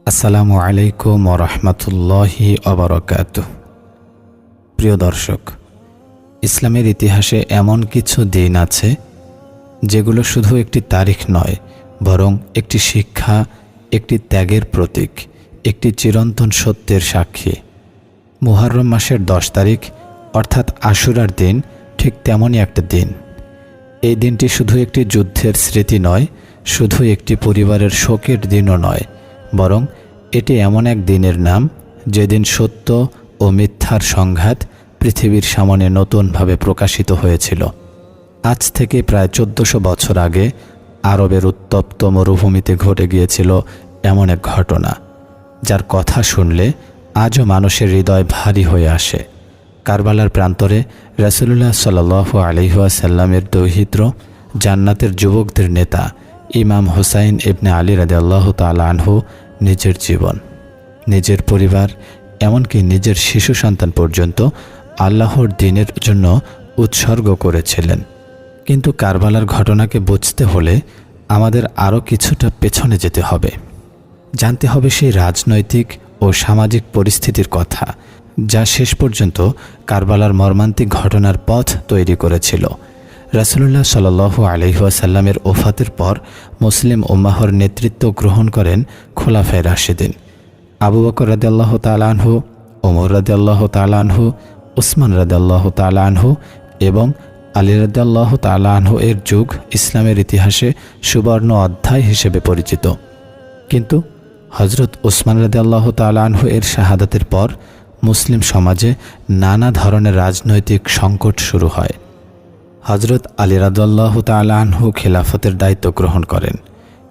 আসসালামু আলাইকুম ওয়া রাহমাতুল্লাহি ওয়া বারাকাতুহু। প্রিয় দর্শক, ইসলামের ইতিহাসে এমন কিছু দিন আছে যেগুলো শুধু একটি তারিখ নয়, বরং একটি শিক্ষা, একটি ত্যাগের প্রতীক, একটি চিরন্তন সত্যের সাক্ষী। মুহররম মাসের 10 তারিখ অর্থাৎ আশুরার দিন ঠিক তেমনই একটা দিন। এই দিনটি শুধু একটি যুদ্ধের স্মৃতি নয়, শুধু একটি পরিবারের শোকের দিনও নয়, বরং এটি এমন এক দিনের নাম যেদিন সত্য ও মিথ্যার সংঘাত পৃথিবীর সামনে নতুনভাবে প্রকাশিত হয়েছিল। আজ থেকে প্রায় 1400 বছর আগে আরবের উত্তপ্ত মরুভূমিতে ঘটে গিয়েছিল এমন এক ঘটনা, যার কথা শুনলে আজও মানুষের হৃদয় ভারী হয়ে আসে। কারবালার প্রান্তরে রাসূলুল্লাহ সাল্লাল্লাহু আলাইহি ওয়াসাল্লামের দৌহিত্র, জান্নাতের যুবকদের নেতা ইমাম হুসাইন ইবনে আলী রাদিয়াল্লাহু তাআলা আনহু নিজের জীবন, নিজের পরিবার, এমনকি নিজের শিশু সন্তান পর্যন্ত আল্লাহর দ্বীনের জন্য উৎসর্গ করেছিলেন। কিন্তু কারবালার ঘটনাকে বুঝতে হলে আমাদের আরও কিছুটা পেছনে যেতে হবে। জানতে হবে সেই রাজনৈতিক ও সামাজিক পরিস্থিতির কথা, যা শেষ পর্যন্ত কারবালার মর্মান্তিক ঘটনার পথ তৈরি করেছিল। রাসূলুল্লাহ সাল্লাল্লাহু আলাইহি ওয়াসাল্লামের ওফাতের পর মুসলিম উম্মাহর নেতৃত্ব গ্রহণ করেন খোলাফায়ে রাশিদিন। আবু বকর রাদিয়াল্লাহু তাআলা আনহু, ওমর রাদিয়াল্লাহু তাআলা আনহু, উসমান রাদিয়াল্লাহু তাআলা আনহু এবং আলী রাদিয়াল্লাহু তাআলা আনহু এর যুগ ইসলামের ইতিহাসে সুবর্ণ অধ্যায় হিসেবে পরিচিত। কিন্তু হযরত উসমান রাদিয়াল্লাহু তাআলা আনহু এর শাহাদাতের পর মুসলিম সমাজে নানা ধরনের রাজনৈতিক সংকট শুরু হয়। হযরত আলী রাদিয়াল্লাহু তাআলা আনহু খেলাফতের দায়িত্ব গ্রহণ করেন,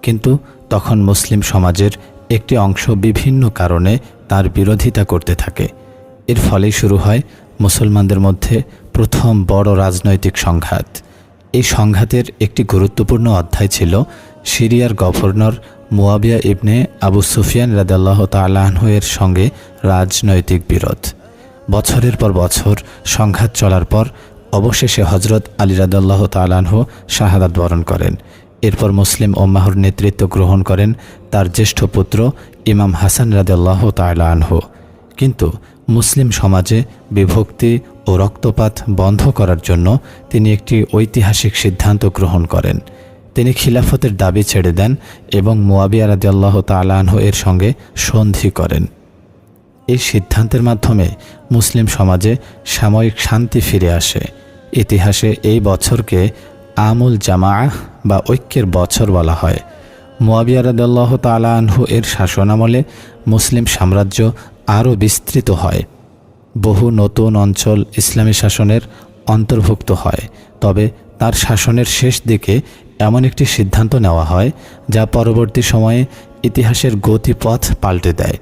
কিন্তু তখন মুসলিম সমাজের একটি অংশ বিভিন্ন কারণে তার বিরোধিতা করতে থাকে। এর ফলেই শুরু হয় মুসলমানদের মধ্যে প্রথম বড় রাজনৈতিক সংঘাত। এই সংঘাতের একটি গুরুত্বপূর্ণ অধ্যায় ছিল সিরিয়ার গভর্নর মুয়াবিয়া ইবনে আবু সুফিয়ান রাদিয়াল্লাহু তাআলা আনহু এর সঙ্গে রাজনৈতিক বিরোধ। বছরের পর বছর সংঘাত চলার পর অবশেষে হযরত আলী রাদিয়াল্লাহু তাআলা আনহু শাহাদাত বরণ করেন। এরপর মুসলিম উম্মাহর নেতৃত্ব গ্রহণ করেন তার জ্যেষ্ঠ পুত্র ইমাম হাসান রাদিয়াল্লাহু তাআলা আনহু। কিন্তু মুসলিম সমাজে বিভক্তি ও রক্তপাত বন্ধ করার জন্য তিনি একটি ঐতিহাসিক সিদ্ধান্ত গ্রহণ করেন। তিনি খিলাফতের দাবি ছেড়ে দেন এবং মুয়াবিয়া রাদিয়াল্লাহু তাআলা আনহু এর সঙ্গে সন্ধি করেন। এই সিদ্ধান্তের মাধ্যমে মুসলিম সমাজে সাময়িক শান্তি ফিরে আসে। ইতিহাসে এই বছরকে আমুল জামাআহ বা ঐক্যের বছর বলা হয়। মুয়াবিয়া রাদিয়াল্লাহু তাআলা আনহু এর শাসনামলে মুসলিম সাম্রাজ্য আরও বিস্তৃত হয়। বহু নতুন অঞ্চল ইসলামী শাসনের অন্তর্ভুক্ত হয়। তবে তার শাসনের শেষ দিকে এমন একটি সিদ্ধান্ত নেওয়া হয় যা পরবর্তী সময়ে ইতিহাসের গতিপথ পাল্টে দেয়।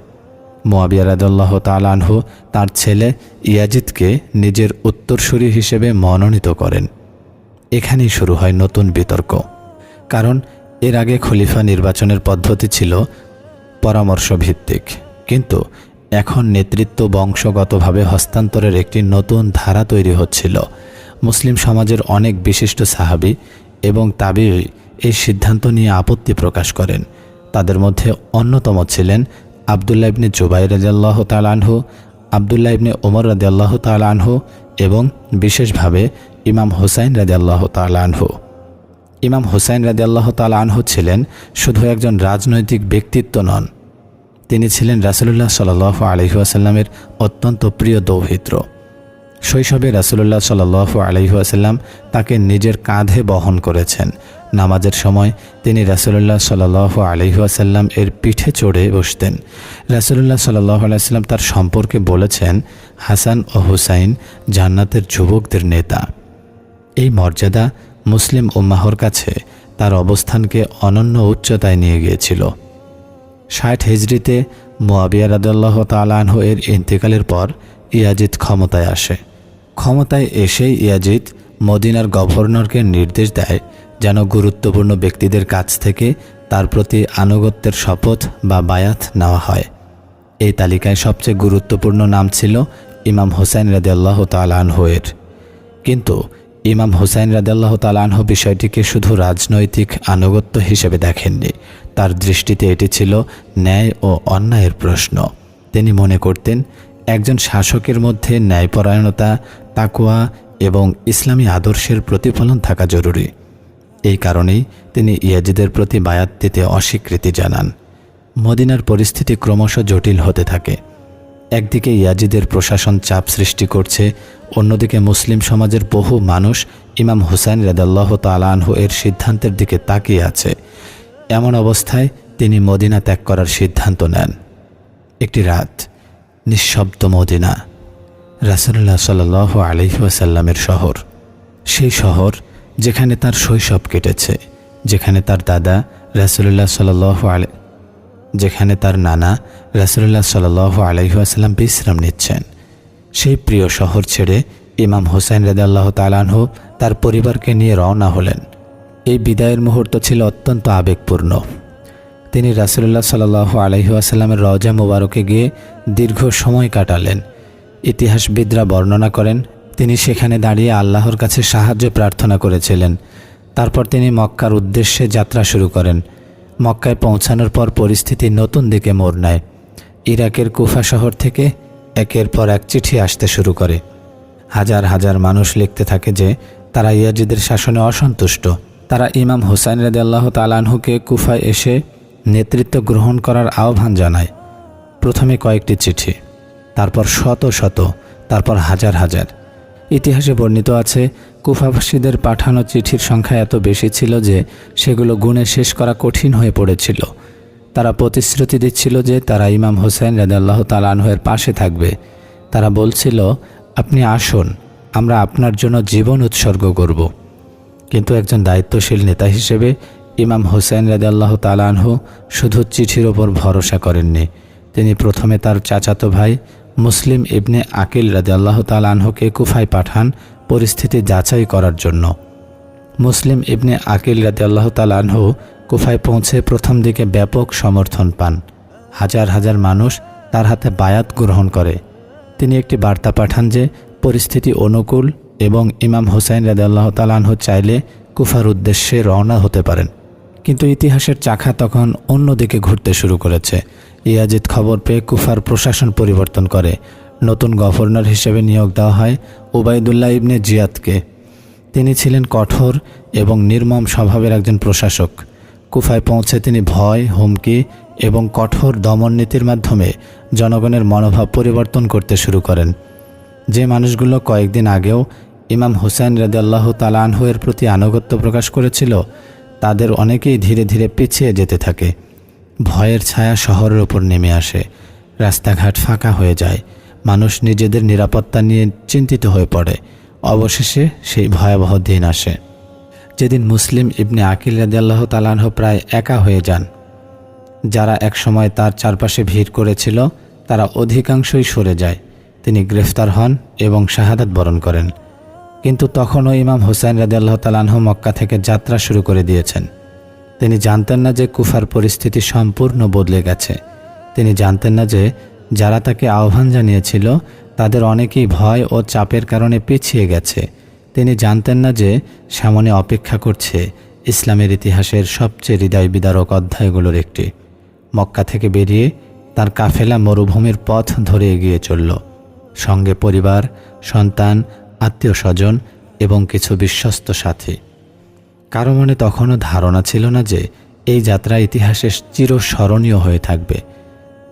মুয়াবিয়া রাদিয়াল্লাহু তাআলা আনহু তার ছেলে ইয়াজিদকে নিজের উত্তরসূরি হিসেবে মনোনীত করেন। এখানেই শুরু হয় নতুন বিতর্ক, কারণ এর আগে খলিফা নির্বাচনের পদ্ধতি ছিল পরামর্শ ভিত্তিক, কিন্তু এখন নেতৃত্ব বংশগতভাবে হস্তান্তরের একটি নতুন ধারা তৈরি হচ্ছিল। মুসলিম সমাজের অনেক বিশিষ্ট সাহাবী এবং তাবিঈ এই সিদ্ধান্ত নিয়ে আপত্তি প্রকাশ করেন। তাদের মধ্যে অন্যতম ছিলেন আব্দুল্লাহ ইবনে জুবাইর রাদিয়াল্লাহু তাআলা আনহু, আব্দুল্লাহ ইবনে ওমর রাদিয়াল্লাহু তাআলা আনহু এবং বিশেষভাবে ইমাম হুসাইন রাদিয়াল্লাহু তাআলা আনহু। ইমাম হুসাইন রাদিয়াল্লাহু তাআলা আনহু ছিলেন শুধু একজন রাজনৈতিক ব্যক্তিত্ব নন, তিনি ছিলেন রাসূলুল্লাহ সাল্লাল্লাহু আলাইহি ওয়াসাল্লামের অত্যন্ত প্রিয় দৌহিত্র। শৈশবে রাসূলুল্লাহ সাল্লাল্লাহু আলাইহি ওয়াসাল্লাম তাকে নিজের কাঁধে বহন করেছেন। নামাজের সময় তিনি রাসূলুল্লাহ সাল্লাল্লাহু আলাইহি ওয়াসাল্লাম এর পিঠে চড়ে বসতেন। রাসূলুল্লাহ সাল্লাল্লাহু আলাইহি ওয়াসাল্লাম তার সম্পর্কে বলেছেন, হাসান ও হুসাইন জান্নাতের যুবকদের নেতা। এই মর্যাদা মুসলিম উম্মাহর কাছে তার অবস্থানকে অনন্য উচ্চতায় নিয়ে গিয়েছিল। 60 হিজরিতে মুয়াবিয়া রাদিয়াল্লাহু তাআলা আনহু এর ইন্তেকালের পর ইয়াজিদ ক্ষমতায় আসে। ক্ষমতায় এসেই ইয়াজিদ মদিনার গভর্নরকে নির্দেশ দেয় যেন গুরুত্বপূর্ণ ব্যক্তিদের কাছ থেকে তার প্রতি আনুগত্যের শপথ বা বায়াত নেওয়া হয়। এই তালিকায় সবচেয়ে গুরুত্বপূর্ণ নাম ছিল ইমাম হুসাইন রাদিয়াল্লাহু তাআলা আনহু এর। কিন্তু ইমাম হুসাইন রাদিয়াল্লাহু তাআলা আনহু বিষয়টিকে শুধু রাজনৈতিক আনুগত্য হিসেবে দেখেননি। তার দৃষ্টিতে এটি ছিল ন্যায় ও অন্যায়ের প্রশ্ন। তিনি মনে করতেন একজন শাসকের মধ্যে ন্যায়পরায়ণতা, তাকওয়া এবং ইসলামী আদর্শের প্রতিফলন থাকা জরুরি। এই কারণেই তিনি ইয়াজিদের প্রতি বায়াত দিতে অস্বীকৃতি জানান। মদিনার পরিস্থিতি ক্রমশ জটিল হতে থাকে। একদিকে ইয়াজিদের প্রশাসন চাপ সৃষ্টি করছে, অন্যদিকে মুসলিম সমাজের বহু মানুষ ইমাম হুসাইন রাদিয়াল্লাহু তাআলা আনহু এর সিদ্ধান্তের দিকে তাকিয়ে আছে। এমন অবস্থায় তিনি মদিনা ত্যাগ করার সিদ্ধান্ত নেন। একটি রাত, নিঃশব্দ মদিনা, রাসূলুল্লাহ সাল্লাল্লাহু আলাইহি ওয়াসাল্লামের শহর। সেই শহর যেখানে তার শৈশব কেটেছে, যেখানে তার দাদা রাসূলুল্লাহ সাল্লাল্লাহু আলাইহি যেখানে তার নানা রাসূলুল্লাহ সাল্লাল্লাহু আলাইহি ওয়াসাল্লাম বিশ্রাম নিচ্ছেন। সেই প্রিয় শহর ছেড়ে ইমাম হুসাইন রাদিয়াল্লাহু তাআলা আনহু তার পরিবারকে নিয়ে রওনা হলেন। এই বিদায়ের মুহূর্ত ছিল অত্যন্ত আবেগপূর্ণ। তিনি রাসূলুল্লাহ সাল্লাল্লাহু আলাইহি ওয়াসাল্লামের রওজা মুবারকে গিয়ে দীর্ঘ সময় কাটালেন। ইতিহাসবিদরা বর্ণনা করেন তিনি সেখানে দাঁড়িয়ে আল্লাহর কাছে সাহায্য প্রার্থনা করেছিলেন। তারপর তিনি মক্কার উদ্দেশ্যে যাত্রা শুরু করেন। মক্কায় পৌঁছানোর পর পরিস্থিতি নতুন দিকে মোড় নেয়। ইরাকের কুফা শহর থেকে একের পর এক চিঠি আসতে শুরু করে। হাজার হাজার মানুষ লিখতে থাকে যে তারা ইয়াজিদের শাসনে অসন্তুষ্ট। তারা ইমাম হুসাইন রাদিয়াল্লাহু তাআলা আনহুকে কুফায় এসে নেতৃত্ব গ্রহণ করার আহ্বান জানায়। প্রথমে কয়েকটি চিঠি, তারপর শত শত, তারপর হাজার হাজার। ইতিহাসে বর্ণিত আছে কুফাবাসীদের পাঠানো চিঠির সংখ্যা এত বেশি ছিল যে সেগুলো গুণে শেষ করা কঠিন হয়ে পড়েছিল। তারা প্রতিশ্রুতি দিচ্ছিল যে তারা ইমাম হুসাইন রাদিয়াল্লাহু তাআলা আনহুর পাশে থাকবে। তারা বলছিল, আপনি আসুন, আমরা আপনার জন্য জীবন উৎসর্গ করব। কিন্তু একজন দায়িত্বশীল নেতা হিসেবে ইমাম হুসাইন রাদিয়াল্লাহু তাআলা আনহু শুধু চিঠির ওপর ভরসা করেননি। তিনি প্রথমে তার চাচাতো ভাই মুসলিম ইবনে আকিল রাদিয়াল্লাহু তাআলা আনহুকে কুফায় পাঠান পরিস্থিতি যাচাই করার জন্য। মুসলিম ইবনে আকিল রাদিয়াল্লাহু তাআলা আনহু কুফায় পৌঁছে প্রথম দিকে ব্যাপক সমর্থন পান। হাজার হাজার মানুষ তার হাতে বায়াত গ্রহণ করে। তিনি একটি বার্তা পাঠান যে পরিস্থিতি অনুকূল এবং ইমাম হুসাইন রাদিয়াল্লাহু তাআলা আনহু চাইলে কুফার উদ্দেশ্যে রওনা হতে পারেন। কিন্তু ইতিহাসের চাকা তখন অন্যদিকে ঘুরতে শুরু করেছে। ইয়াজিদ খবর পেয়ে কুফার প্রশাসন পরিবর্তন করে। নতুন গভর্নর হিসেবে নিয়োগ দেওয়া হয় উবাইদুল্লাহ ইবনে জিয়াদকে। তিনি ছিলেন কঠোর এবং নির্মম স্বভাবের একজন প্রশাসক। কুফায় পৌঁছে তিনি ভয়, হুমকি এবং কঠোর দমননীতির মাধ্যমে জনগণের মনোভাব পরিবর্তন করতে শুরু করেন। যে মানুষগুলো কয়েকদিন আগেও ইমাম হুসাইন রাদিয়াল্লাহু তাআলা আনহু এর প্রতি আনুগত্য প্রকাশ করেছিল, তাদের অনেকেই ধীরে ধীরে পিছিয়ে যেতে থাকে। ভয়ের ছায়া শহরের উপর নেমে আসে। রাস্তাঘাট ফাঁকা হয়ে যায়। মানুষ নিজেদের নিরাপত্তা নিয়ে চিন্তিত হয়ে পড়ে। অবশেষে সেই ভয়াবহ দিন আসে যেদিন মুসলিম ইবনে আকিল রাদিয়াল্লাহু তাআলা আনহু প্রায় একা হয়ে যান। যারা একসময় তার চারপাশে ভিড় করেছিল তারা অধিকাংশই সরে যায়। তিনি গ্রেফতার হন এবং শাহাদাত বরণ করেন। কিন্তু তখনও ইমাম হুসাইন রাদিয়াল্লাহু তাআলা আনহু মক্কা থেকে যাত্রা শুরু করে দিয়েছেন। তিনি জানতেন না যে কুফার পরিস্থিতি সম্পূর্ণ বদলে গেছে। তিনি জানতেন না যে যারা তাকে আহ্বান জানিয়েছিল তাদের অনেকেই ভয় ও চাপের কারণে পিছিয়ে গেছে। তিনি জানতেন না যে সামনে অপেক্ষা করছে ইসলামের ইতিহাসের সবচেয়ে হৃদয় বিদারক অধ্যায়গুলোর একটি। মক্কা থেকে বেরিয়ে তার কাফেলা মরুভূমির পথ ধরে এগিয়ে চলল। সঙ্গে পরিবার, সন্তান, আত্মীয় স্বজন এবং কিছু বিশ্বস্ত সাথী। কারো মনে তখনও ধারণা ছিল না যে এই যাত্রা ইতিহাসে চিরস্মরণীয় হয়ে থাকবে।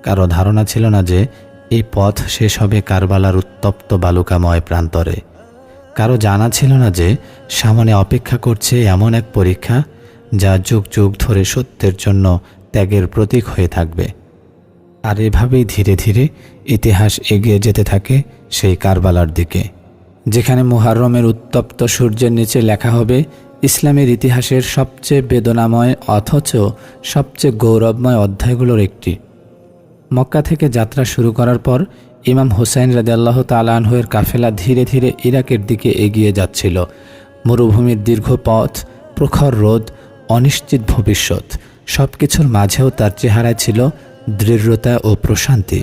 কারো ধারণা ছিল না যে এই পথ শেষ হবে কারবালার উত্তপ্ত বালুকাময় প্রান্তরে। কারো জানা ছিল না যে সামনে অপেক্ষা করছে এমন এক পরীক্ষা যা যুগ যুগ ধরে সত্যের জন্য ত্যাগের প্রতীক হয়ে থাকবে। আর এভাবেই ধীরে ধীরে ইতিহাস এগিয়ে যেতে থাকে সেই কারবালার দিকে, যেখানে মুহররমের উত্তপ্ত সূর্যের নিচে লেখা হবে ইসলামের ইতিহাসের সবচেয়ে বেদনাময় অথচ সবচেয়ে গৌরবময় অধ্যায়গুলোর একটি। মক্কা থেকে যাত্রা শুরু করার পর ইমাম হুসাইন রাদিয়াল্লাহু তাআলা আনহু এর কাফেলা ধীরে ধীরে ইরাকের দিকে এগিয়ে যাচ্ছিল। মরুভূমির দীর্ঘ পথ, প্রখর রোদ, অনিশ্চিত ভবিষ্যৎ, সব কিছুর মাঝেও তার চেহারায় ছিল দৃঢ়তা ও প্রশান্তি।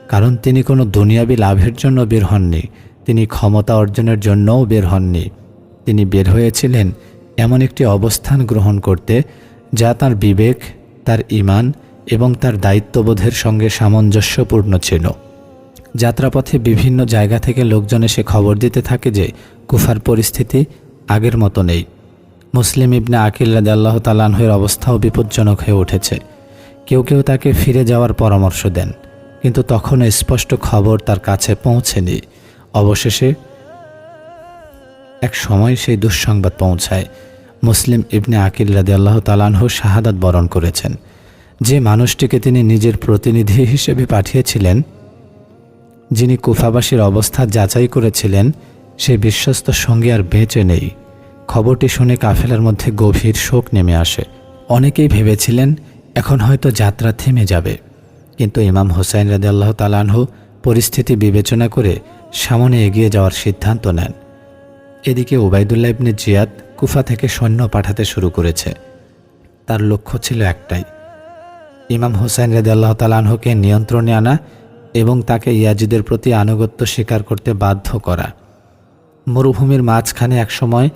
কারণ তিনি কোনো দুনিয়াবি লাভের জন্য বের হননি, তিনি ক্ষমতা অর্জনের জন্যও বের হননি। তিনি বের হয়েছিলেন এমন একটি অবস্থান গ্রহণ করতে যা তার বিবেক, তার ঈমান এবং তার দায়িত্ববোধের সঙ্গে সামঞ্জস্যপূর্ণ ছিল। যাত্রাপথে বিভিন্ন জায়গা থেকে লোকজন এসে খবর দিতে থাকে যে কুফার পরিস্থিতি আগের মতো নেই। মুসলিম ইবনে আকিল রাদিয়াল্লাহু তাআলা আনহুর অবস্থাও বিপজ্জনক হয়ে উঠেছে। কেউ কেউ তাকে ফিরে যাওয়ার পরামর্শ দেন, কিন্তু তখনও স্পষ্ট খবর তার কাছে পৌঁছেনি। অবশেষে এক সময় সেই দুঃসংবাদ পৌঁছায়, মুসলিম ইবনে আকিল রাদিয়াল্লাহু তাআলা আনহু শাহাদাত বরণ করেছেন। যে মানুষটিকে তিনি নিজের প্রতিনিধি হিসেবে পাঠিয়েছিলেন, যিনি কুফাবাসীর অবস্থা যাচাই করেছিলেন, সেই বিশ্বস্ত সঙ্গী আর বেঁচে নেই। খবরটি শুনে কাফেলার মধ্যে গভীর শোক নেমে আসে। অনেকেই ভেবেছিলেন এখন হয়তো যাত্রা থেমে যাবে, কিন্তু ইমাম হুসাইন রাদিয়াল্লাহু তাআলা আনহু পরিস্থিতি বিবেচনা করে সামনে এগিয়ে যাওয়ার সিদ্ধান্ত নেন। এদিকে উবাইদুল্লাহ ইবনে জিয়াদ কুফা থেকে সৈন্য পাঠাতে শুরু করেছে। তার লক্ষ্য ছিল একটাই, ইমাম হুসাইন রাদিয়াল্লাহু তাআলা আনহুকে নিয়ন্ত্রণে আনা এবং তাকে ইয়াজিদের প্রতি আনুগত্য স্বীকার করতে বাধ্য করা। মরুভূমির মাঝখানে একসময়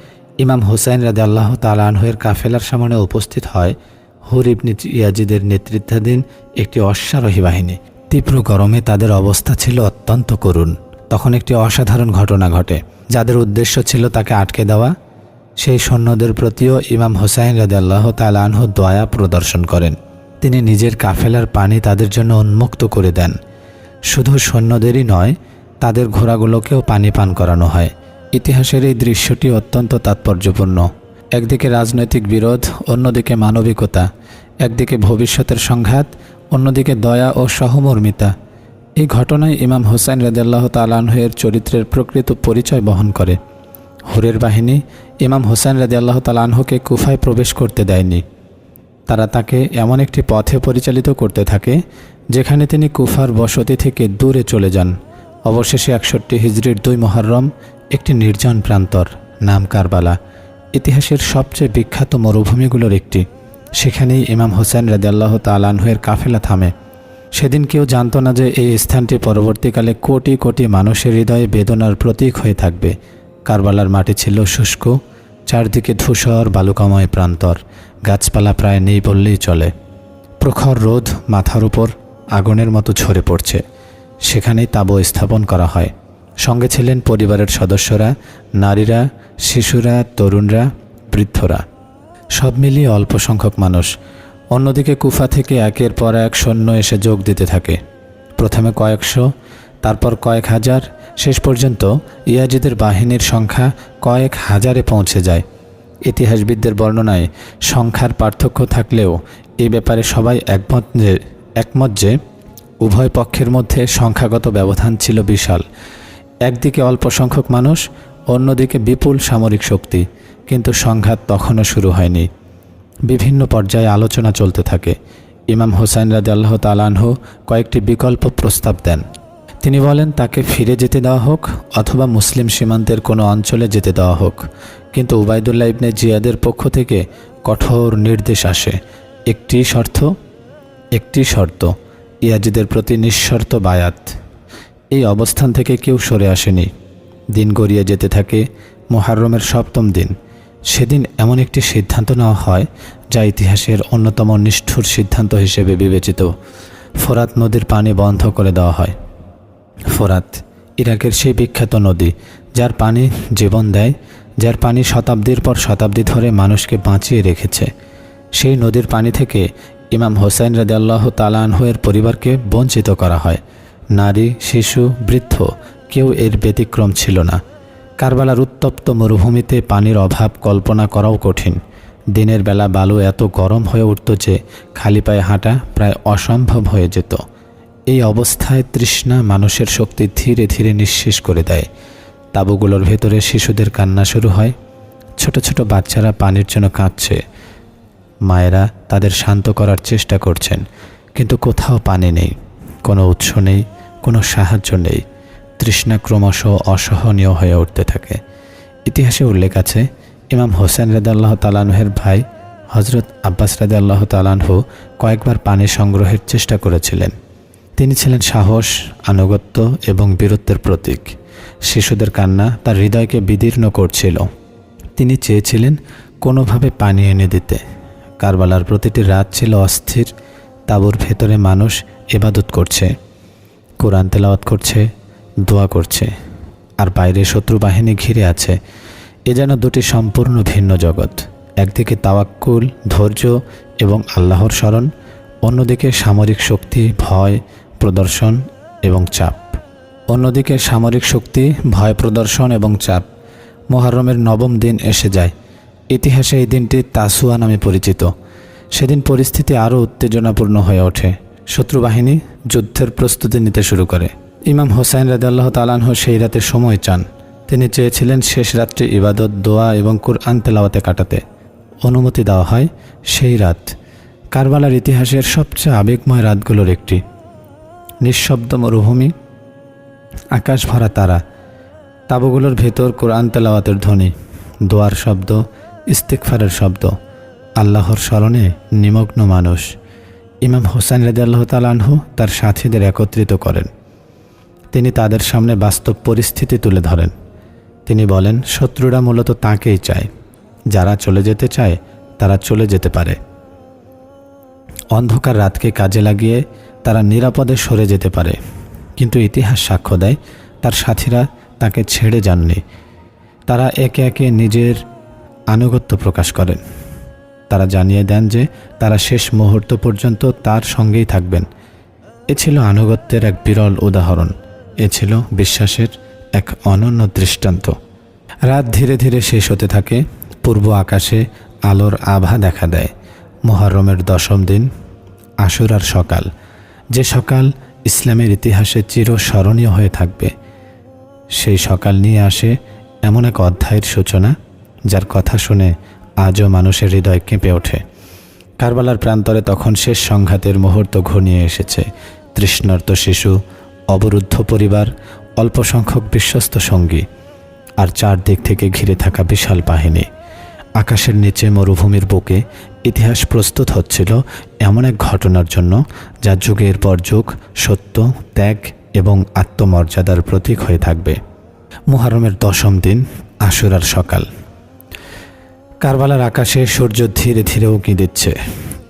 ইমাম হুসাইন রাদিয়াল্লাহু তাআলা আনহুর কাফেলার সামনে উপস্থিত হয় হুর ইবনে ইয়াজিদের নেতৃত্বাধীন একটি অশ্বারোহী বাহিনী। তীব্র গরমে তাদের অবস্থা ছিল অত্যন্ত করুণ। তখন একটি অসাধারণ ঘটনা ঘটে, যাদের উদ্দেশ্য ছিল তাকে আটকে দেওয়া। সেই সৈন্যদের প্রতিও ইমাম হুসাইন রাদিয়াল্লাহু তাআলা আনহু দয়া প্রদর্শন করেন। তিনি নিজের কাফেলার পানি তাদের জন্য উন্মুক্ত করে দেন। শুধু সৈন্যদেরই নয়, তাদের ঘোড়াগুলোকেও পানি পান করানো হয়। ইতিহাসের এই দৃশ্যটি অত্যন্ত তাৎপর্যপূর্ণ। একদিকে রাজনৈতিক বিরোধ, অন্যদিকে মানবিকতা। একদিকে ভবিষ্যতের সংঘাত, অন্যদিকে দয়া ও সহমর্মিতা। এই ঘটনায় ইমাম হুসাইন রাদিয়াল্লাহু তাআলা আনহুর চরিত্রের প্রকৃত পরিচয় বহন করে। হুরের বাহিনী ইমাম হুসাইন রাদিয়াল্লাহু তাআলা আনহুকে কুফায় প্রবেশ করতে দেয়নি। তারা তাকে এমন একটি পথে পরিচালিত করতে থাকে যেখানে তিনি কুফার বসতি থেকে দূরে চলে যান। অবশেষে 61 হিজরির 2 মুহররম একটি নির্জন প্রান্তর, নাম কারবালা, ইতিহাসের সবচেয়ে বিখ্যাত মরুভূমিগুলোর একটি। সেখানেই ইমাম হুসাইন রাদিয়াল্লাহু তাআলা আনহুর কাফেলা থামে। সেদিন কেউ জানত না যে এই স্থানটি পরবর্তীকালে কোটি কোটি মানুষের হৃদয়ে বেদনার প্রতীক হয়ে থাকবে। কারবালার মাটি ছিল শুষ্ক, চারদিকে ধূসর বালুকাময় প্রান্তর, গাছপালা প্রায় নেই বললেই চলে। প্রখর রোদ মাথার উপর আগুনের মতো ঝরে পড়ছে। সেখানেই তাঁবু স্থাপন করা হয়। সঙ্গে ছিলেন পরিবারের সদস্যরা, নারীরা, শিশুরা, তরুণরা, বৃদ্ধরা, সব মিলিয়ে অল্প সংখ্যক মানুষ। অন্যদিকে কুফা থেকে একের পর এক সৈন্য এসে যোগ দিতে থাকে। প্রথমে কয়েকশো, তারপর কয়েক হাজার, শেষ পর্যন্ত ইয়াজিদের বাহিনীর সংখ্যা কয়েক হাজারে পৌঁছে যায়। ইতিহাসবিদদের বর্ণনায় সংখ্যার পার্থক্য থাকলেও এই ব্যাপারে সবাই একমত যে উভয় পক্ষের মধ্যে সংখ্যাগত ব্যবধান ছিল বিশাল। একদিকে অল্প সংখ্যক মানুষ, অন্যদিকে বিপুল সামরিক শক্তি। কিন্তু সংঘাত তখনও শুরু হয়নি। বিভিন্ন পর্যায়ে আলোচনা চলতে থাকে। ইমাম হুসাইন রাদিয়াল্লাহু তাআলা আনহু কয়েকটি বিকল্প প্রস্তাব দেন। তিনি বলেন তাকে ফিরে যেতে দেওয়া হোক অথবা মুসলিম সীমান্তের কোনো অঞ্চলে যেতে দেওয়া হোক। কিন্তু উবাইদুল্লাহ ইবনে জিয়াদের পক্ষ থেকে কঠোর নির্দেশ আসে, একটি শর্ত, ইয়াজিদের প্রতি নিঃশর্ত বায়াত। এই অবস্থান থেকে কেউ সরে আসেনি। দিন গড়িয়ে যেতে থাকে। মুহররমের 7ম দিন, সেদিন এমন একটি সিদ্ধান্ত নেওয়া হয় যা ইতিহাসের অন্যতম নিষ্ঠুর সিদ্ধান্ত হিসেবে বিবেচিত। ফোরাত নদীর পানি বন্ধ করে দেওয়া হয়। ফোরাত ইরাকের সেই বিখ্যাত নদী, যার পানি জীবন দেয়, যার পানি শতাব্দীর পর শতাব্দী ধরে মানুষকে বাঁচিয়ে রেখেছে। সেই নদীর পানি থেকে ইমাম হুসাইন রাদিয়াল্লাহু তাআলা আনহুর পরিবারকে বঞ্চিত করা হয়। নারী, শিশু, বৃদ্ধ কেউ এর ব্যতিক্রম ছিল না। কারবালার উত্তপ্ত মরুভূমিতে পানির অভাব কল্পনা করাও কঠিন। দিনের বেলা বালু এত গরম হয়ে উঠত যে খালি পায়ে হাঁটা প্রায় অসম্ভব হয়ে যেত। এই অবস্থায় তৃষ্ণা মানুষের শক্তি ধীরে ধীরে নিঃশেষ করে দেয়। তাঁবুগুলোর ভেতরে শিশুদের কান্না শুরু হয়। ছোট ছোট বাচ্চারা পানির জন্য কাঁদছে। মায়েরা তাদের শান্ত করার চেষ্টা করছেন, কিন্তু কোথাও পানি নেই, কোনো উৎস নেই, কোনো সাহায্য নেই। তৃষ্ণা ক্রমশ অসহনীয় হয়ে উঠতে থাকে। ইতিহাসে উল্লেখ আছে, ইমাম হুসাইন রাদিয়াল্লাহু তাআলা আনহুর ভাই হযরত আব্বাস রাদিয়াল্লাহু তাআলা আনহু কয়েকবার পানি সংগ্রহের চেষ্টা করেছিলেন। তিনি ছিলেন সাহস, আনুগত্য এবং বীরত্বের প্রতীক। শিশুদের কান্না তার হৃদয়কে বিদীর্ণ করছিল। তিনি চেয়েছিলেন কোনোভাবে পানি এনে দিতে। কারবালার প্রতিটি রাত ছিল অস্থির। তাঁবুর ভেতরে মানুষ ইবাদত করছে, কোরআন তেলাওয়াত করছে, দোয়া করছে, আর বাইরে শত্রু বাহিনী ঘিরে আছে। এ যেন দুটি সম্পূর্ণ ভিন্ন জগৎ। একদিকে তাওয়াক্কুল, ধৈর্য এবং আল্লাহর স্মরণ, অন্যদিকে সামরিক শক্তি, ভয় প্রদর্শন এবং চাপ। মুহররমের নবম দিন এসে যায়। ইতিহাসে এই দিনটি তাসুয়া নামে পরিচিত। সেদিন পরিস্থিতি আরও উত্তেজনাপূর্ণ হয়ে ওঠে। শত্রুবাহিনী যুদ্ধের প্রস্তুতি নিতে শুরু করে। ইমাম হোসাইন রাদিয়াল্লাহু তাআলা আনহু সেই রাতে সময় চান। তিনি চেয়েছিলেন শেষ রাত্রি ইবাদত, দোয়া এবং কুরআন তেলাওয়াতে কাটাতে। অনুমতি দেওয়া হয় সেই রাত কারবালার ইতিহাসের সবচেয়ে আবেগময় রাতগুলোর একটি। নিঃশব্দ মরুভূমি, আকাশ ভরা তারা, তাঁবুগুলোর ভেতর কোরআন তেলাওয়াতের ধ্বনি, দোয়ার শব্দ, ইস্তিগফারের শব্দ, আল্লাহর স্মরণে নিমগ্ন মানুষ। ইমাম হোসেন রাদিয়াল্লাহু তাআলা আনহু তার সাথীদের একত্রিত করেন। তিনি তাদের সামনে বাস্তব পরিস্থিতি তুলে ধরেন। তিনি বলেন, শত্রুরা মূলত তাঁকেই চায়। যারা চলে যেতে চায় তারা চলে যেতে পারে। অন্ধকার রাতকে কাজে লাগিয়ে তারা নিরাপদে সরে যেতে পারে। কিন্তু ইতিহাস সাক্ষ্য দেয় তার সাথীরা তাকে ছেড়ে যাননি। তারা একে একে নিজের আনুগত্য প্রকাশ করেন। তারা জানিয়ে দেন যে তারা শেষ মুহূর্ত পর্যন্ত তার সঙ্গেই থাকবেন। এ ছিল আনুগত্যের এক বিরল উদাহরণ। এ ছিল বিশ্বাসের এক অনন্য দৃষ্টান্ত। রাত ধীরে ধীরে শেষ হতে থাকে। পূর্ব আকাশে আলোর আভা দেখা দেয়। মুহররমের দশম দিন, আশুরার সকাল, যে সকাল ইসলামের ইতিহাসে চিরস্মরণীয় হয়ে থাকবে। সেই সকাল নিয়ে আসে এমন এক অধ্যায়ের সূচনা যার কথা শুনে আজও মানুষের হৃদয় কেঁপে ওঠে। কারবালার প্রান্তরে তখন শেষ সংঘাতের মুহূর্ত ঘনিয়ে এসেছে। তৃষ্ণার্ত শিশু, অবরুদ্ধ পরিবার, অল্প সংখ্যক বিশ্বস্ত সঙ্গী, আর চারদিক থেকে ঘিরে থাকা বিশাল বাহিনী। আকাশের নিচে মরুভূমির বুকে ইতিহাস প্রস্তুত হচ্ছিল এমন এক ঘটনার জন্য যা যুগের পর যুগ সত্য, ত্যাগ এবং আত্মমর্যাদার প্রতীক হয়ে থাকবে। মুহররমের দশম দিন, আশুরার সকাল। কারবালার আকাশে সূর্য ধীরে ধীরে উঁকি দিচ্ছে।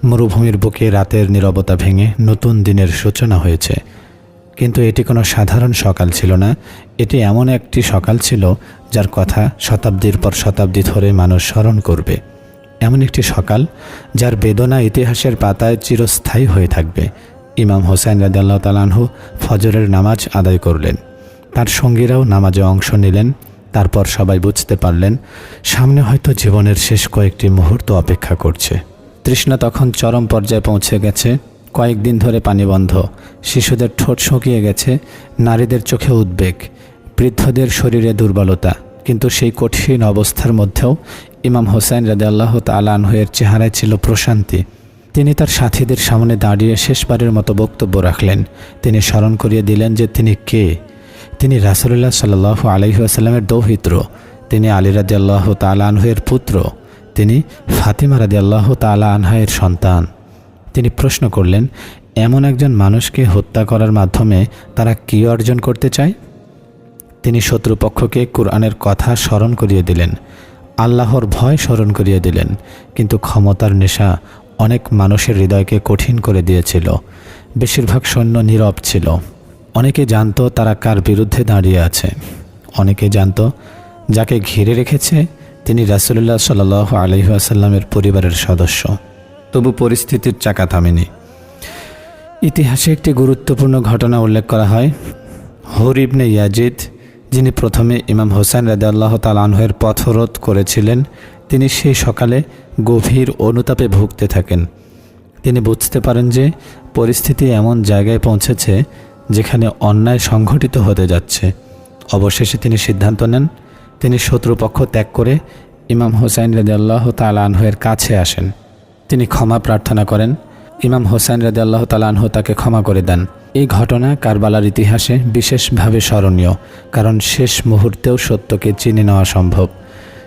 মরুভূমির বুকে রাতের নীরবতা ভেঙে নতুন দিনের সূচনা হয়েছে। কিন্তু এটি কোনো সাধারণ সকাল ছিল না। এটি এমন একটি সকাল ছিল যার কথা শতাব্দীর পর শতাব্দী ধরে মানুষ স্মরণ করবে। এমন একটি সকাল যার বেদনা ইতিহাসের পাতায় চিরস্থায়ী হয়ে থাকবে। ইমাম হোসেন রাদিয়াল্লাহু তাআলা আনহু ফজরের নামাজ আদায় করলেন। তার সঙ্গীরাও নামাজে অংশ নিলেন। তারপর সবাই বুঝতে পারলেন সামনে হয়তো জীবনের শেষ কয়েকটি মুহূর্ত অপেক্ষা করছে। তৃষ্ণা তখন চরম পর্যায়ে পৌঁছে গেছে। কয়েকদিন ধরে পানি বন্ধ। শিশুদের ঠোঁট শুকিয়ে গেছে, নারীদের চোখে উদ্বেগ, বৃদ্ধদের শরীরে দুর্বলতা। কিন্তু সেই কঠিন অবস্থার মধ্যেও ইমাম হোসেন রাদিয়াল্লাহু তাআলা আনহুর চেহারায় ছিল প্রশান্তি। তিনি তার সাথীদের সামনে দাঁড়িয়ে শেষবারের মতো বক্তব্য রাখলেন। তিনি স্মরণ করিয়ে দিলেন যে তিনি কে। তিনি রাসূলুল্লাহ সাল্লাল্লাহু আলাইহি ওয়াসাল্লামের দৌহিত্র। তিনি আলী রাদিয়াল্লাহু তাআলা আনহুর পুত্র। তিনি ফাতিমা রাদিয়াল্লাহু তাআলা আনহার সন্তান। তিনি প্রশ্ন করলেন, এমন একজন মানুষকে হত্যা করার মাধ্যমে তারা কী অর্জন করতে চায়? তিনি শত্রুপক্ষকে কুরআনের কথা স্মরণ করিয়ে দিলেন, আল্লাহর ভয় স্মরণ করিয়ে দিলেন। কিন্তু ক্ষমতার নেশা অনেক মানুষের হৃদয়কে কঠিন করে দিয়েছিল। বেশিরভাগ সৈন্য নীরব ছিল। অনেকে জানত তারা কার বিরুদ্ধে দাঁড়িয়ে আছে। অনেকে জানত যাকে ঘিরে রেখেছে তিনি রাসূলুল্লাহ সাল্লাল্লাহু আলাইহি ওয়াসাল্লামের পরিবারের সদস্য। তবু পরিস্থিতির চাকা থামেনি। ইতিহাসে একটি গুরুত্বপূর্ণ ঘটনা উল্লেখ করা হয়। হুর ইবনে ইয়াজিদ, যিনি প্রথমে ইমাম হোসেন রাদিয়াল্লাহু তাআলা আনহুর পথরোধ করেছিলেন, তিনি সেই সকালে গভীর অনুতাপে ভুগতে থাকেন। তিনি বুঝতে পারেন যে পরিস্থিতি এমন জায়গায় পৌঁছেছে যেখানে অন্যায় সংঘটিত হতে যাচ্ছে। অবশেষে তিনি সিদ্ধান্ত নেন, তিনি শত্রুপক্ষ ত্যাগ করে ইমাম হোসেন রাদিয়াল্লাহু তাআলা আনহুর কাছে আসেন। তিনি ক্ষমা প্রার্থনা করেন। ইমাম হোসেন রাদিয়াল্লাহু তাআলা আনহু তাকে ক্ষমা করে দেন। এই ঘটনা কারবালার ইতিহাসে বিশেষভাবে স্মরণীয়, কারণ শেষ মুহূর্তেও সত্যকে চিনে নেওয়া সম্ভব।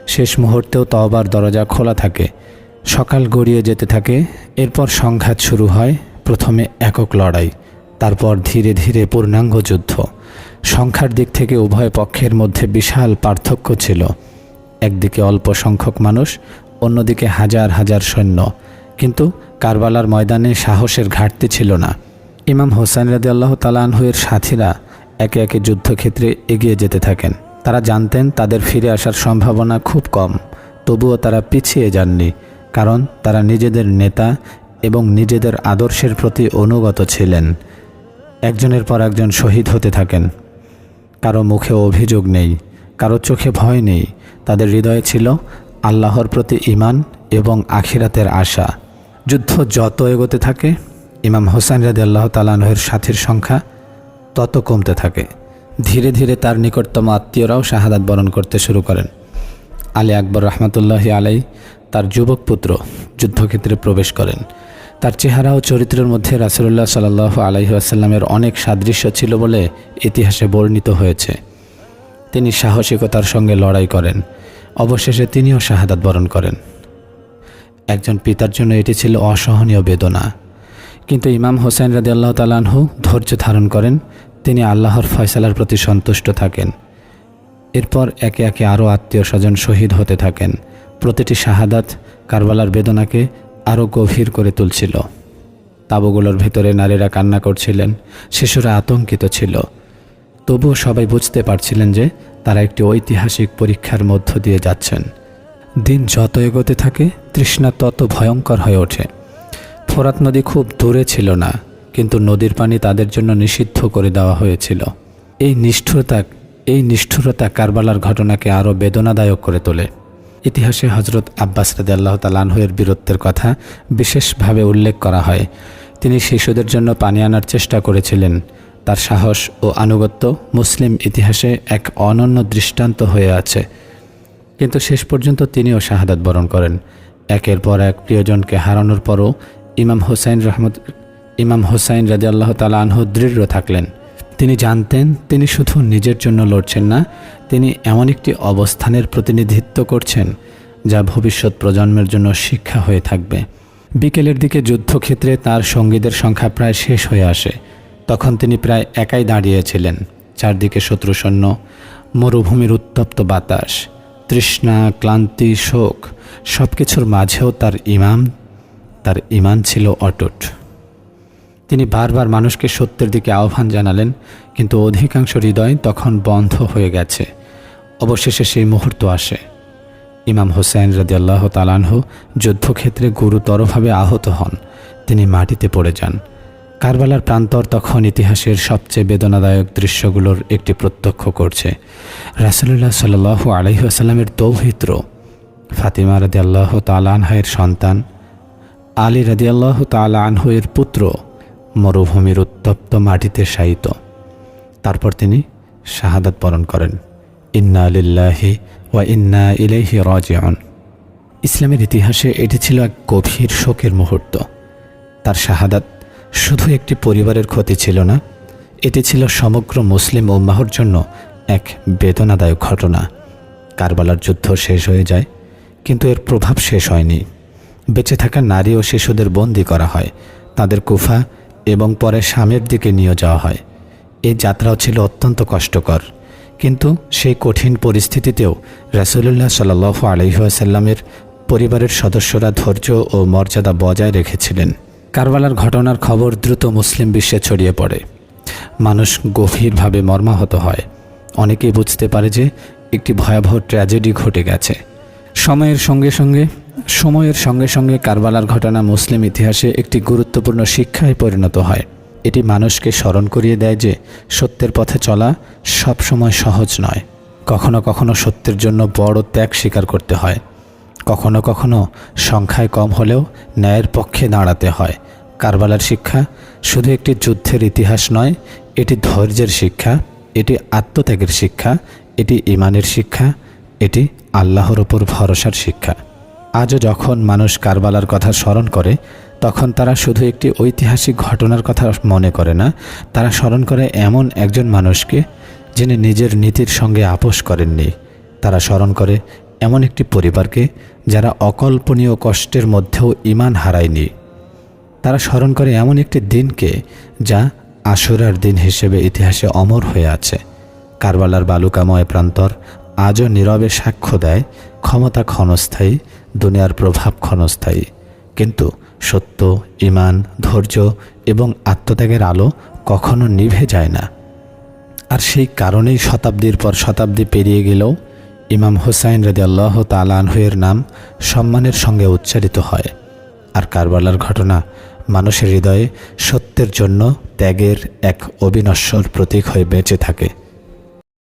শেষ মুহূর্তেও তওবার দরজা খোলা থাকে। সকাল গড়িয়ে যেতে থাকে। এরপর সংঘাত শুরু হয়। প্রথমে একক লড়াই, তারপর ধীরে ধীরে পূর্ণাঙ্গ যুদ্ধ। সংখ্যার দিক থেকে উভয় পক্ষের মধ্যে বিশাল পার্থক্য ছিল। একদিকে অল্প সংখ্যক মানুষ, অন্যদিকে হাজার হাজার সৈন্য, কিন্তু কারবালার ময়দানে সাহসের ঘাটতি ছিল না। ইমাম হোসাইন রাদিয়াল্লাহু তাআলা আনহু-এর সাথীরা একে একে যুদ্ধক্ষেত্রে এগিয়ে যেতে থাকেন। তারা জানতেন তাদের ফিরে আসার সম্ভাবনা খুব কম, তবুও তারা পিছিয়ে যাননি, কারণ তারা নিজেদের নেতা এবং নিজেদের আদর্শের প্রতি অনুগত ছিলেন। একজনের পর একজন শহীদ হতে থাকেন। কারো মুখে অভিযোগ নেই, কারো চোখে ভয় নেই, তাদের হৃদয়ে ছিল আল্লাহর প্রতি ঈমান এবং আখিরাতের আশা। যুদ্ধ যত এগোতে থাকে, ইমাম হোসাইন রাদিয়াল্লাহু তাআলা আনহু-এর সাথীর সংখ্যা তত কমতে থাকে। ধীরে ধীরে তার নিকটতম আত্মীয়রাও শাহাদাত বরণ করতে শুরু করেন। আলী আকবর রহমতুল্লাহি আলাই, তার যুবক পুত্র, যুদ্ধক্ষেত্রে প্রবেশ করেন। তার চেহারা ও চরিত্রের মধ্যে রাসূলুল্লাহ সাল্লাল্লাহু আলাইহি ওয়াসাল্লামের অনেক সাদৃশ্য ছিল বলে ইতিহাসে বর্ণিত হয়েছে। তিনি সাহসিকতার সঙ্গে লড়াই করেন। অবশেষে তিনিও শাহাদাত বরণ করেন। একজন পিতার জন্য এটি ছিল অসহনীয় বেদনা, কিন্তু ইমাম হোসেন রাদিয়াল্লাহু তাআলা আনহু ধৈর্য ধারণ করেন। তিনি আল্লাহর ফয়সালার প্রতি সন্তুষ্ট থাকেন। এরপর একে একে আরও আত্মীয় স্বজন শহীদ হতে থাকেন। প্রতিটি শাহাদাত কারবালার বেদনাকে আরও গভীর করে তুলছিল। তাঁবুগুলোর ভেতরে নারীরা কান্না করছিলেন, শিশুরা আতঙ্কিত ছিল। তবুও সবাই বুঝতে পারছিলেন যে তারা একটি ঐতিহাসিক পরীক্ষার মধ্য দিয়ে যাচ্ছেন। দিন যত এগোতে থাকে, তৃষ্ণা তত ভয়ঙ্কর হয়ে ওঠে। ফোরাত নদী খুব দূরে ছিল না, কিন্তু নদীর পানি তাদের জন্য নিষিদ্ধ করে দেওয়া হয়েছিল। এই নিষ্ঠুরতা কারবালার ঘটনাকে আরও বেদনাদায়ক করে তোলে। ইতিহাসে হযরত আব্বাস রাদিয়াল্লাহু তাআলা আনহু-এর বীরত্বের কথা বিশেষভাবে উল্লেখ করা হয়। তিনি শিশুদের জন্য পানি আনার চেষ্টা করেছিলেন। তার সাহস ও আনুগত্য মুসলিম ইতিহাসে এক অনন্য দৃষ্টান্ত হয়ে আছে। কিন্তু শেষ পর্যন্ত তিনিও শাহাদাত বরণ করেন। একের পর এক প্রিয়জনকে হারানোর পরও ইমাম হোসাইন রাদিয়াল্লাহু তাআলা আনহু দৃঢ় থাকলেন। তিনি জানতেন তিনি শুধু নিজের জন্য লড়ছেন না, তিনি এমন একটি অবস্থানের প্রতিনিধিত্ব করছেন যা ভবিষ্যৎ প্রজন্মের জন্য শিক্ষা হয়ে থাকবে। বিকেলের দিকে যুদ্ধক্ষেত্রে তার সঙ্গীদের সংখ্যা প্রায় শেষ হয়ে আসে। তখন তিনি প্রায় একাই দাঁড়িয়েছিলেন। চারদিকে শত্রু সৈন্য, মরুভূমির উত্তপ্ত বাতাস, তৃষ্ণা, ক্লান্তি, শোক, সব কিছুর মাঝেও তার ঈমান ছিল অটুট। তিনি বারবার মানুষকে সত্যের দিকে আহ্বান জানালেন, কিন্তু অধিকাংশ হৃদয় তখন বন্ধ হয়ে গেছে। অবশেষে সেই মুহূর্ত আসে। ইমাম হোসেন রাদিয়াল্লাহু তাআলা আনহু যুদ্ধক্ষেত্রে গুরুতরভাবে আহত হন। তিনি মাটিতে পড়ে যান। কারবালার প্রান্তর তখন ইতিহাসের সবচেয়ে বেদনাদায়ক দৃশ্যগুলোর একটি প্রত্যক্ষ করছে। রাসূলুল্লাহ সাল্লাল্লাহু আলাইহি ওয়াসাল্লামের দৌহিত্র ফাতিমা রাদিয়াল্লাহু তাআলা আনহা-এর সন্তান আলী রাদিয়াল্লাহু তাআলা আনহু-এর পুত্র মরুভূমির উত্তপ্ত মাটিতে শায়িত। তারপর তিনি শাহাদাত বরণ করেন। ইন্না লিল্লাহি ওয়া ইন্না ইলাইহি রাজিউন। ইসলামের ইতিহাসে এটি ছিল এক গভীর শোকের মুহূর্ত। তার শাহাদাত শুধু একটি পরিবারের ক্ষতি ছিল না, এটি ছিল সমগ্র মুসলিম উম্মাহর জন্য এক বেদনাদায়ক ঘটনা। কারবালার যুদ্ধ শেষ হয়ে যায়, কিন্তু এর প্রভাব শেষ হয়নি। বেঁচে থাকা নারী ও শিশুদের বন্দী করা হয়, তাদের কুফা এবং পরে শামের দিকে নিয়ে যাওয়া হয়। এই যাত্রাও ছিল অত্যন্ত কষ্টকর, কিন্তু সেই কঠিন পরিস্থিতিতেও রাসূলুল্লাহ সাল্লাল্লাহু আলাইহি ওয়াসাল্লামের পরিবারের সদস্যরা ধৈর্য ও মর্যাদা বজায় রেখেছিলেন। কারবালার ঘটনার খবর দ্রুত মুসলিম বিশ্বে ছড়িয়ে পড়ে। মানুষ গভীরভাবে মর্মাহত হয়। অনেকেই বুঝতে পারে যে একটি ভয়াবহ ট্র্যাজেডি ঘটে গেছে। সময়ের সঙ্গে সঙ্গে কারবালার ঘটনা মুসলিম ইতিহাসে একটি গুরুত্বপূর্ণ শিক্ষায় পরিণত হয়। এটি মানুষকে স্মরণ করিয়ে দেয় যে সত্যের পথে চলা সবসময় সহজ নয়। কখনো কখনো সত্যের জন্য বড় ত্যাগ স্বীকার করতে হয়। কখনো কখনো সংখ্যায় কম হলেও ন্যায়ের পক্ষে দাঁড়াতে হয়। কারবালার শিক্ষা শুধু একটি যুদ্ধের ইতিহাস নয়, এটি ধৈর্যের শিক্ষা, এটি আত্মত্যাগের শিক্ষা, এটি ঈমানের শিক্ষা, এটি আল্লাহর ওপর ভরসার শিক্ষা। আজও যখন মানুষ কারবালার কথা স্মরণ করে, তখন তারা শুধু একটি ঐতিহাসিক ঘটনার কথা মনে করে না, তারা স্মরণ করে এমন একজন মানুষকে যিনি নিজের নীতির সঙ্গে আপোষ করেননি। তারা স্মরণ করে এমন একটি পরিবারকে যারা অকল্পনীয় কষ্টের মধ্যেও ঈমান হারায়নি। তারা স্মরণ করে এমন একটি দিনকে যা আশুরার দিন হিসেবে ইতিহাসে অমর হয়ে আছে। কারবালার বালুকাময় প্রান্তর আজও নীরবে সাক্ষ্য দেয় ক্ষমতা ক্ষণস্থায়ী, দুনিয়ার প্রভাব ক্ষণস্থায়ী, কিন্তু সত্য, ঈমান, ধৈর্য এবং আত্মত্যাগের আলো কখনো নিভে যায় না। আর সেই কারণেই শতাব্দীর পর শতাব্দী পেরিয়ে গেলেও ইমাম হুসাইন রাদিয়াল্লাহু তাআলা আনহু-এর নাম সম্মানের সঙ্গে উচ্চারিত হয়। আর কারবালার ঘটনা মানুষের হৃদয়ে সত্যের জন্য ত্যাগের এক অবিনশ্বর প্রতীক হয়ে বেঁচে থাকে।